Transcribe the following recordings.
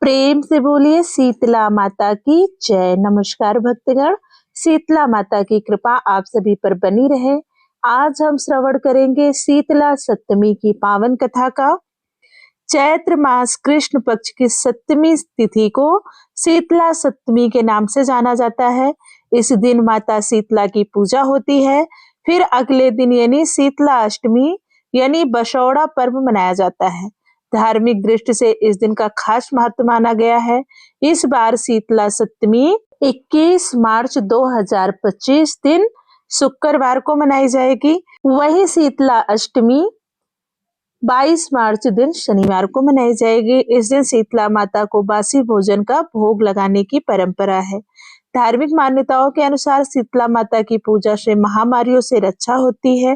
प्रेम से बोलिए शीतला माता की जय। नमस्कार भक्तगण, शीतला माता की कृपा आप सभी पर बनी रहे। आज हम श्रवण करेंगे शीतला सप्तमी की पावन कथा का। चैत्र मास कृष्ण पक्ष की सप्तमी तिथि को शीतला सप्तमी के नाम से जाना जाता है। इस दिन माता शीतला की पूजा होती है। फिर अगले दिन यानी शीतला अष्टमी यानी बसौड़ा पर्व मनाया जाता है। धार्मिक दृष्टि से इस दिन का खास महत्व माना गया है। इस बार शीतला सप्तमी 21 मार्च 2025 दिन शुक्रवार को मनाई जाएगी। वहीं शीतला अष्टमी 22 मार्च दिन शनिवार को मनाई जाएगी। इस दिन शीतला माता को बासी भोजन का भोग लगाने की परंपरा है। धार्मिक मान्यताओं के अनुसार शीतला माता की पूजा से महामारियों से रक्षा होती है।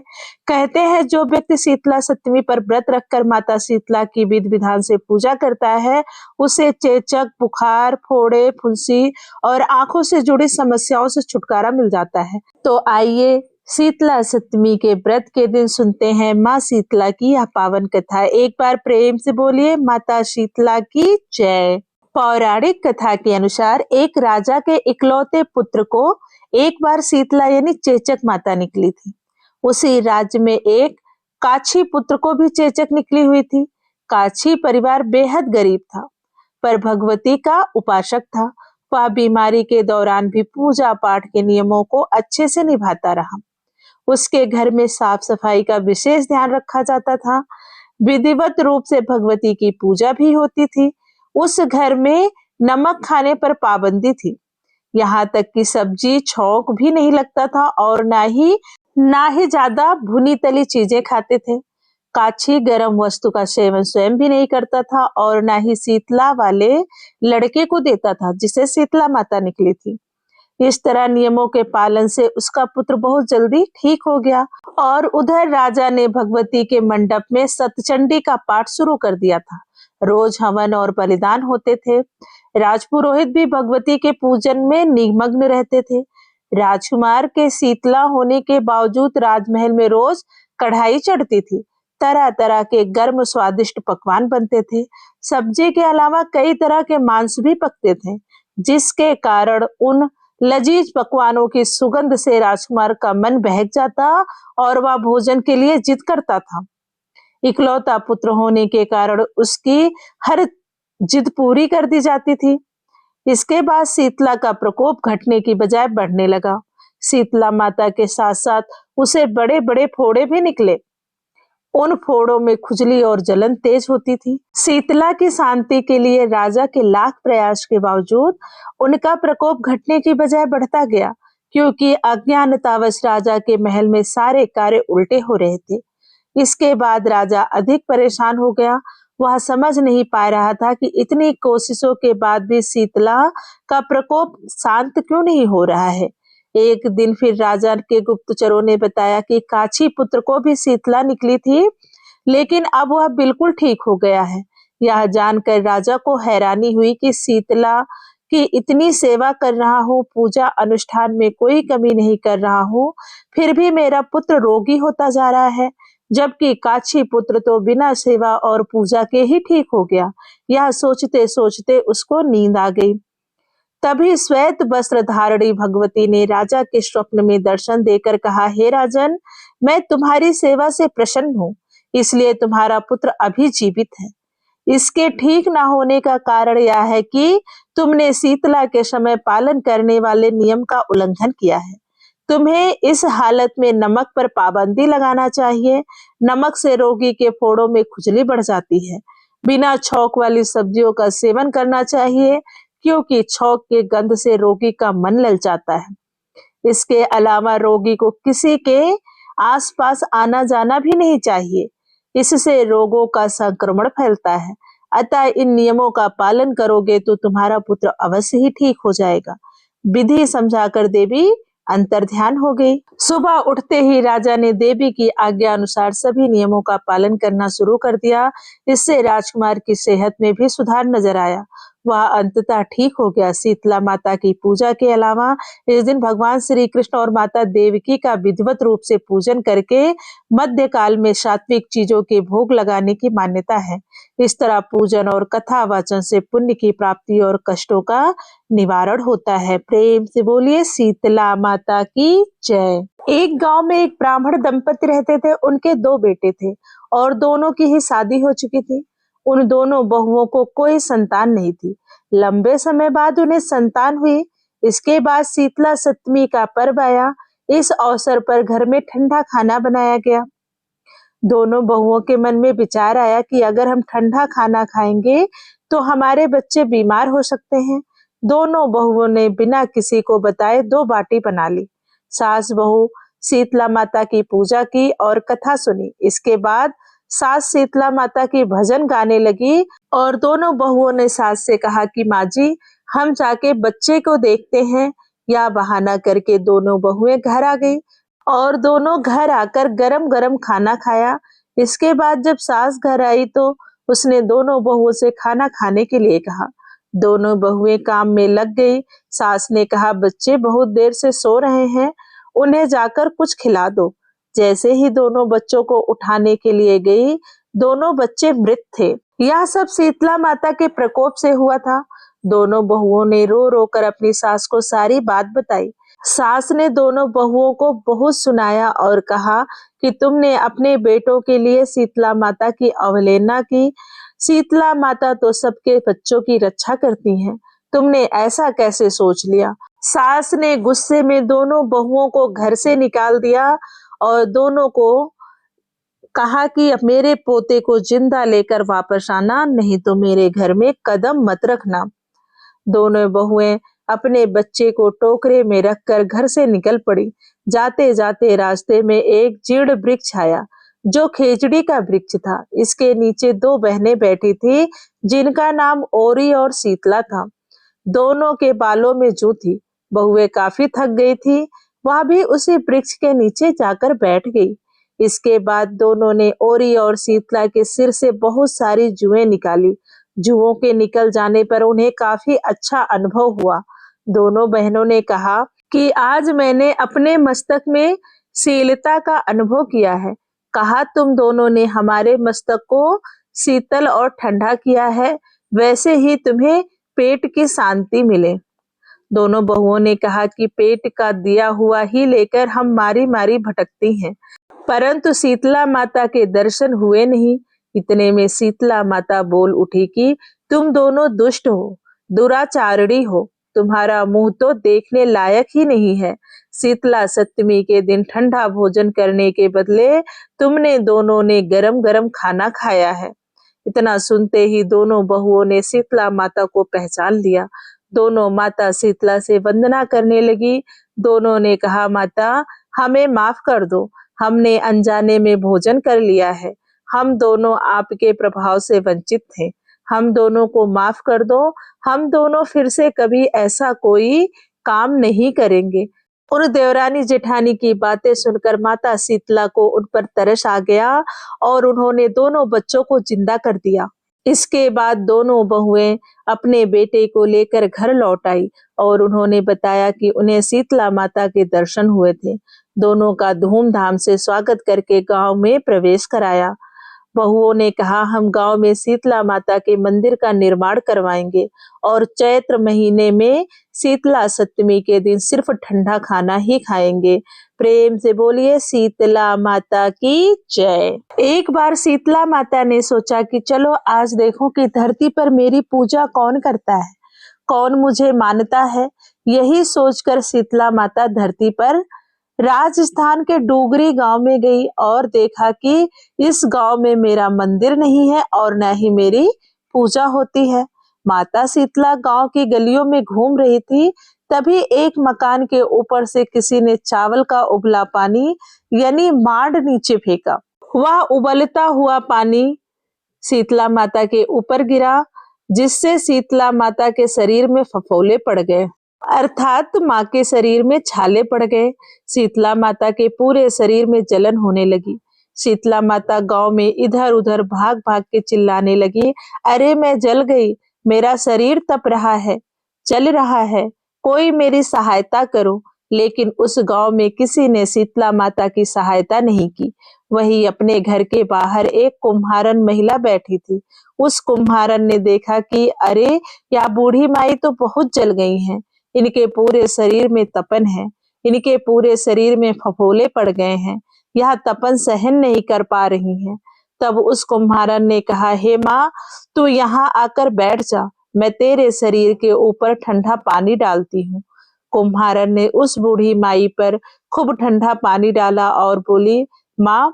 कहते हैं जो व्यक्ति शीतला सप्तमी पर व्रत रखकर माता शीतला की विधि विधान से पूजा करता है, उसे चेचक, बुखार, फोड़े, फुंसी और आंखों से जुड़ी समस्याओं से छुटकारा मिल जाता है। तो आइए शीतला सप्तमी के व्रत के दिन सुनते हैं माँ शीतला की यह पावन कथा। एक बार प्रेम से बोलिए माता शीतला की जय। पौराणिक कथा के अनुसार एक राजा के इकलौते पुत्र को एक बार शीतला यानी चेचक माता निकली थी। उसी राज्य में एक काछी पुत्र को भी चेचक निकली हुई थी। काछी परिवार बेहद गरीब था, पर भगवती का उपासक था। वह बीमारी के दौरान भी पूजा पाठ के नियमों को अच्छे से निभाता रहा। उसके घर में साफ सफाई का विशेष ध्यान रखा जाता था। विधिवत रूप से भगवती की पूजा भी होती थी। उस घर में नमक खाने पर पाबंदी थी। यहाँ तक कि सब्जी छौंक भी नहीं लगता था और ना ही ज्यादा भुनी तली चीजें खाते थे। काछी गर्म वस्तु का सेवन स्वयं भी नहीं करता था और ना ही शीतला वाले लड़के को देता था जिसे शीतला माता निकली थी। इस तरह नियमों के पालन से उसका पुत्र बहुत जल्दी ठीक हो गया। और उधर राजा ने भगवती के मंडप में सतचंडी का पाठ शुरू कर दिया था। रोज हवन और बलिदान होते थे। राजपुरोहित भी भगवती के पूजन में निमग्न रहते थे। राजकुमार के शीतला होने के बावजूद राजमहल में रोज कढ़ाई चढ़ती थी। तरह तरह के गर्म स्वादिष्ट पकवान बनते थे। सब्जी के अलावा कई तरह के मांस भी पकते थे, जिसके कारण उन लजीज पकवानों की सुगंध से राजकुमार का मन बहक जाता और वह भोजन के लिए जिद करता था। इकलौता पुत्र होने के कारण उसकी हर जिद पूरी कर दी जाती थी। इसके बाद शीतला का प्रकोप घटने की बजाय बढ़ने लगा। शीतला माता के साथ साथ उसे बड़े बड़े फोड़े भी निकले। उन फोड़ों में खुजली और जलन तेज होती थी। शीतला की शांति के लिए राजा के लाख प्रयास के बावजूद उनका प्रकोप घटने की बजाय बढ़ता गया, क्योंकि अज्ञानतावश राजा के महल में सारे कार्य उल्टे हो रहे थे। इसके बाद राजा अधिक परेशान हो गया। वह समझ नहीं पा रहा था कि इतनी कोशिशों के बाद भी शीतला का प्रकोप शांत क्यों नहीं हो रहा है। एक दिन फिर राजा के गुप्तचरों ने बताया कि काछी पुत्र को भी शीतला निकली थी, लेकिन अब वह बिल्कुल ठीक हो गया है। यह जानकर राजा को हैरानी हुई कि शीतला की इतनी सेवा कर रहा हूँ, पूजा अनुष्ठान में कोई कमी नहीं कर रहा हूँ, फिर भी मेरा पुत्र रोगी होता जा रहा है, जबकि काछी पुत्र तो बिना सेवा और पूजा के ही ठीक हो गया। यह सोचते सोचते उसको नींद आ गई। तभी श्वेत वस्त्र धारणी भगवती ने राजा के स्वप्न में दर्शन देकर कहा, हे राजन, मैं तुम्हारी सेवा से प्रसन्न हूँ, इसलिए तुम्हारा पुत्र अभी जीवित है। इसके ठीक न होने का कारण यह है कि तुमने शीतला के समय पालन करने वाले नियम का उल्लंघन किया है। तुम्हें इस हालत में नमक पर पाबंदी लगाना चाहिए। नमक से रोगी के फोड़ों में खुजली बढ़ जाती है। बिना छौंक वाली सब्जियों का सेवन करना चाहिए, क्योंकि छौंक के गंध से रोगी का मन ललचाता है। इसके अलावा रोगी को किसी के आसपास आना जाना भी नहीं चाहिए, इससे रोगों का संक्रमण फैलता है। अतः इन नियमों का पालन करोगे तो तुम्हारा पुत्र अवश्य ही ठीक हो जाएगा। विधि समझाकर देवी अंतर्ध्यान हो गई। सुबह उठते ही राजा ने देवी की आज्ञा अनुसार सभी नियमों का पालन करना शुरू कर दिया। इससे राजकुमार की सेहत में भी सुधार नजर आया। वह अंततः ठीक हो गया। शीतला माता की पूजा के अलावा इस दिन भगवान श्री कृष्ण और माता देवकी का विधिवत रूप से पूजन करके मध्यकाल में सात्विक चीजों के भोग लगाने की मान्यता है। इस तरह पूजन और कथा वाचन से पुण्य की प्राप्ति और कष्टों का निवारण होता है। प्रेम से बोलिए शीतला माता की जय। एक गांव में एक ब्राह्मण दंपति रहते थे। उनके 2 बेटे थे और दोनों की ही शादी हो चुकी थी। उन दोनों बहुओं को कोई संतान नहीं थी। लंबे समय बाद उन्हें संतान हुई। इसके बाद शीतला सप्तमी का पर्व आया। इस अवसर पर घर में ठंडा खाना बनाया गया। दोनों बहुओं के मन में विचार आया कि अगर हम ठंडा खाना खाएंगे तो हमारे बच्चे बीमार हो सकते हैं। दोनों बहुओं ने बिना किसी को बताए 2 बाटी बना ली। सास बहू शीतला माता की पूजा की और कथा सुनी। इसके बाद सास शीतला माता की भजन गाने लगी और दोनों बहुओं ने सास से कहा कि माँ जी, हम जाके बच्चे को देखते हैं। या बहाना करके दोनों बहुएं घर आ गई और दोनों घर आकर गरम गरम खाना खाया। इसके बाद जब सास घर आई तो उसने दोनों बहुओं से खाना खाने के लिए कहा। दोनों बहुएं काम में लग गई। सास ने कहा, बच्चे बहुत देर से सो रहे हैं, उन्हें जाकर कुछ खिला दो। जैसे ही दोनों बच्चों को उठाने के लिए गई, दोनों बच्चे मृत थे। यह सब शीतला माता के प्रकोप से हुआ था। दोनों बहुओं ने रो रो कर अपनी सास को सारी बात बताई। सास ने दोनों बहुओं को बहुत सुनाया और कहा कि तुमने अपने बेटों के लिए शीतला माता की अवहेलना की। शीतला माता तो सबके बच्चों की रक्षा करती हैं, तुमने ऐसा कैसे सोच लिया। सास ने गुस्से में दोनों बहुओं को घर से निकाल दिया और दोनों को कहा कि अब मेरे पोते को जिंदा लेकर वापस आना, नहीं तो मेरे घर में कदम मत रखना। दोनों बहुएं अपने बच्चे को टोकरे में रखकर घर से निकल पड़ी। जाते जाते रास्ते में एक जीर्ण वृक्ष आया जो खेजड़ी का वृक्ष था। इसके नीचे 2 बहनें बैठी थी जिनका नाम ओरी और शीतला था। दोनों के बालों में जू थी। बहुएं काफी थक गई थी, वह भी उसी वृक्ष के नीचे जाकर बैठ गई। इसके बाद दोनों ने ओरी और शीतला के सिर से बहुत सारी जुएं निकाली। जुओं के निकल जाने पर उन्हें काफी अच्छा अनुभव हुआ। दोनों बहनों ने कहा कि आज मैंने अपने मस्तक में शीलता का अनुभव किया है। कहा, तुम दोनों ने हमारे मस्तक को शीतल और ठंडा किया है, वैसे ही तुम्हें पेट की शांति मिले। दोनों बहुओं ने कहा कि पेट का दिया हुआ ही लेकर हम मारी मारी भटकती हैं, परंतु शीतला माता के दर्शन हुए नहीं। इतने में शीतला माता बोल उठी कि तुम दोनों दुष्ट हो, दुराचारणी हो, तुम्हारा मुंह तो देखने लायक ही नहीं है। शीतला सप्तमी के दिन ठंडा भोजन करने के बदले तुमने दोनों ने गरम गरम खाना खाया है। इतना सुनते ही दोनों बहुओं ने शीतला माता को पहचान लिया। दोनों माता शीतला से वंदना करने लगी। दोनों ने कहा, माता हमें माफ कर दो, हमने अनजाने में भोजन कर लिया है। हम दोनों आपके प्रभाव से वंचित थे, हम दोनों को माफ कर दो। हम दोनों फिर से कभी ऐसा कोई काम नहीं करेंगे। उन देवरानी जेठानी की बातें सुनकर माता शीतला को उन पर तरस आ गया और उन्होंने दोनों बच्चों को जिंदा कर दिया। इसके बाद दोनों बहुएं अपने बेटे को लेकर घर लौट आई और उन्होंने बताया कि उन्हें शीतला माता के दर्शन हुए थे। दोनों का धूमधाम से स्वागत करके गांव में प्रवेश कराया। बहुओं ने कहा, हम गांव में शीतला माता के मंदिर का निर्माण करवाएंगे और चैत्र महीने में शीतला सप्तमी के दिन सिर्फ ठंडा खाना ही खाएंगे। प्रेम से बोलिए शीतला माता की जय। एक बार शीतला माता ने सोचा कि चलो आज देखो कि धरती पर मेरी पूजा कौन करता है, कौन मुझे मानता है। यही सोचकर शीतला माता धरती पर राजस्थान के डोगरी गांव में गई और देखा कि इस गांव में मेरा मंदिर नहीं है और न ही मेरी पूजा होती है। माता शीतला गांव की गलियों में घूम रही थी, तभी एक मकान के ऊपर से किसी ने चावल का उबला पानी यानी मांड नीचे फेंका। वह उबलता हुआ पानी शीतला माता के ऊपर गिरा, जिससे शीतला माता के शरीर में फफोले पड़ गए, अर्थात माँ के शरीर में छाले पड़ गए। शीतला माता के पूरे शरीर में जलन होने लगी। शीतला माता गांव में इधर उधर भाग भाग के चिल्लाने लगी, अरे मैं जल गई, मेरा शरीर तप रहा है, जल रहा है, कोई मेरी सहायता करो। लेकिन उस गांव में किसी ने शीतला माता की सहायता नहीं की। वहीं अपने घर के बाहर एक कुम्हारन महिला बैठी थी। उस कुम्हारन ने देखा कि अरे, यह बूढ़ी माई तो बहुत जल गई हैं। इनके पूरे शरीर में तपन है, इनके पूरे शरीर में फफोले पड़ गए हैं। यह तपन सहन नहीं कर पा रही हैं। तब उस कुम्हारन ने कहा, हे माँ, तू यहाँ आकर बैठ जा, मैं तेरे शरीर के ऊपर ठंडा पानी डालती हूँ। कुम्हारन ने उस बूढ़ी माई पर खूब ठंडा पानी डाला और बोली, माँ,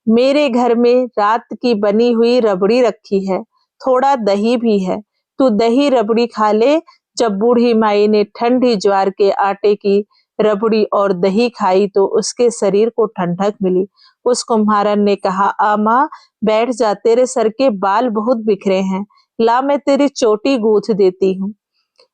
मेरे घर में रात की बनी हुई रबड़ी रखी है, थोड़ा दही भी है, तू दही रबड़ी खा ले। जब बूढ़ी माई ने ठंडी ज्वार के आटे की रबड़ी और दही खाई तो उसके शरीर को ठंडक मिली। उस कुम्हारन ने कहा, आ माँ, बैठ जा, तेरे सर के बाल बहुत बिखरे हैं, ला मैं तेरी चोटी गूंथ देती हूँ।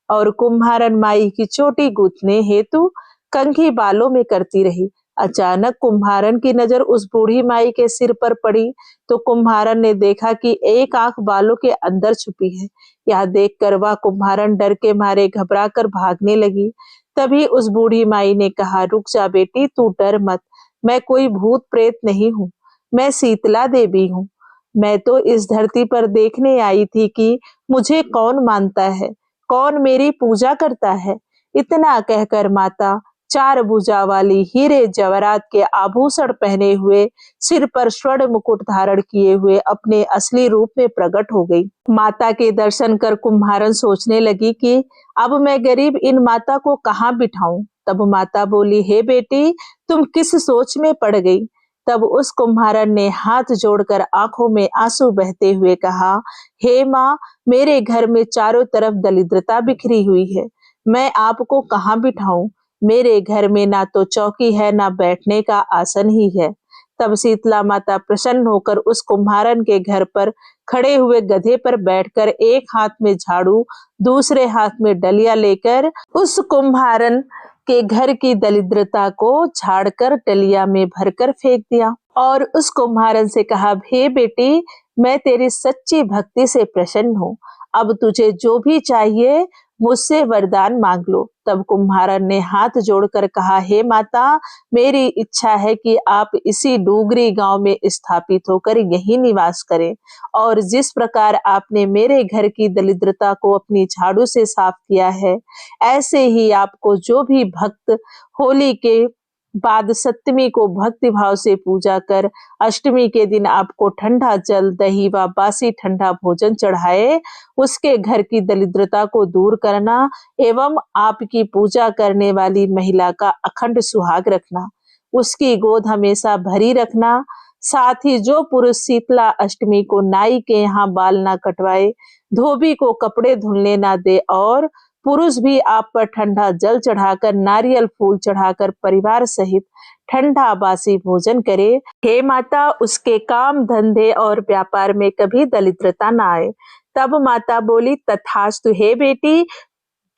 और कुम्हारन माई की चोटी गूंथने हेतु कंघी बालों में करती रही। अचानक कुम्हारन की नजर उस बूढ़ी माई के सिर पर पड़ी तो कुम्हारन ने देखा कि एक आंख बालों के अंदर छुपी है। यह देखकर वह कुम्हारन डर के मारे घबरा कर भागने लगी। तभी उस बूढ़ी माई ने कहा, रुक जा बेटी, तू डर मत, मैं कोई भूत प्रेत नहीं हूँ, मैं शीतला देवी हूँ। मैं तो इस धरती पर देखने आई थी कि मुझे कौन मानता है, कौन मेरी पूजा करता है। इतना कहकर माता चार भुजा वाली हीरे जवाहरात के आभूषण पहने हुए, सिर पर स्वर्ण मुकुट धारण किए हुए अपने असली रूप में प्रकट हो गई। माता के दर्शन कर कुम्हारन सोचने लगी कि अब मैं गरीब इन माता को कहाँ बिठाऊं। तब माता बोली, हे बेटी, तुम किस सोच में पड़ गई। तब उस कुम्हारन ने हाथ जोड़कर आंखों में आंसू बहते हुए कहा, हे माँ, मेरे घर में चारों तरफ दरिद्रता बिखरी हुई है, मैं आपको कहाँ बिठाऊं। मेरे घर में ना तो चौकी है, ना बैठने का आसन ही है। तब शीतला माता प्रसन्न होकर उस कुम्हारन के घर पर खड़े हुए गधे पर बैठकर एक हाथ में झाड़ू, दूसरे हाथ में डलिया लेकर उस कुम्हारन के घर की दरिद्रता को झाड़कर डलिया में भरकर फेंक दिया और उस कुम्हारन से कहा, हे बेटी, मैं तेरी सच्ची भक्ति से प्रसन्न हूँ, अब तुझे जो भी चाहिए मुझसे वरदान मांग लो। तब कुम्हारन ने हाथ जोड़कर कहा, हे माता, मेरी इच्छा है कि आप इसी डूगरी गांव में स्थापित होकर यहीं निवास करें और जिस प्रकार आपने मेरे घर की दरिद्रता को अपनी झाड़ू से साफ किया है, ऐसे ही आपको जो भी भक्त होली के बाद सप्तमी को भक्ति भाव से पूजा कर अष्टमी के दिन आपको ठंडा जल, दही व बासी ठंडा भोजन चढ़ाए, उसके घर की दरिद्रता को दूर करना एवं आपकी पूजा करने वाली महिला का अखंड सुहाग रखना, उसकी गोद हमेशा भरी रखना। साथ ही जो पुरुष शीतला अष्टमी को नाई के यहाँ बाल ना कटवाए, धोबी को कपड़े धुलने ना दे और पुरुष भी आप पर ठंडा जल चढ़ाकर, नारियल फूल चढ़ाकर परिवार सहित ठंडा बासी भोजन करे, हे माता, उसके काम धंधे और व्यापार में कभी दरिद्रता ना आए। तब माता बोली, तथास्तु, हे बेटी,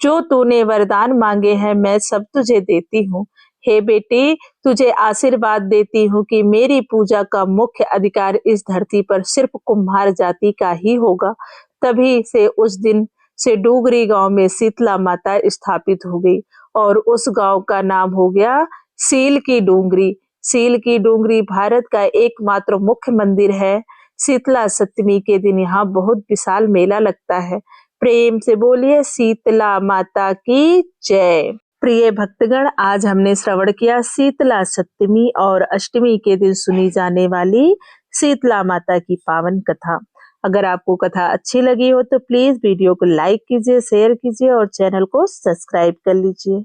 जो तूने वरदान मांगे हैं मैं सब तुझे देती हूँ। हे बेटी, तुझे आशीर्वाद देती हूँ कि मेरी पूजा का मुख्य अधिकार इस धरती पर सिर्फ कुम्हार जाति का ही होगा। तभी से उस दिन से डूगरी गांव में शीतला माता स्थापित हो गई और उस गांव का नाम हो गया सील की डूंगरी। सील की डूंगरी भारत का एकमात्र मुख्य मंदिर है। शीतला सप्तमी के दिन यहाँ बहुत विशाल मेला लगता है। प्रेम से बोलिए शीतला माता की जय। प्रिय भक्तगण, आज हमने श्रवण किया शीतला सप्तमी और अष्टमी के दिन सुनी जाने वाली शीतला माता की पावन कथा। अगर आपको कथा अच्छी लगी हो तो प्लीज वीडियो को लाइक कीजिए, शेयर कीजिए और चैनल को सब्सक्राइब कर लीजिए।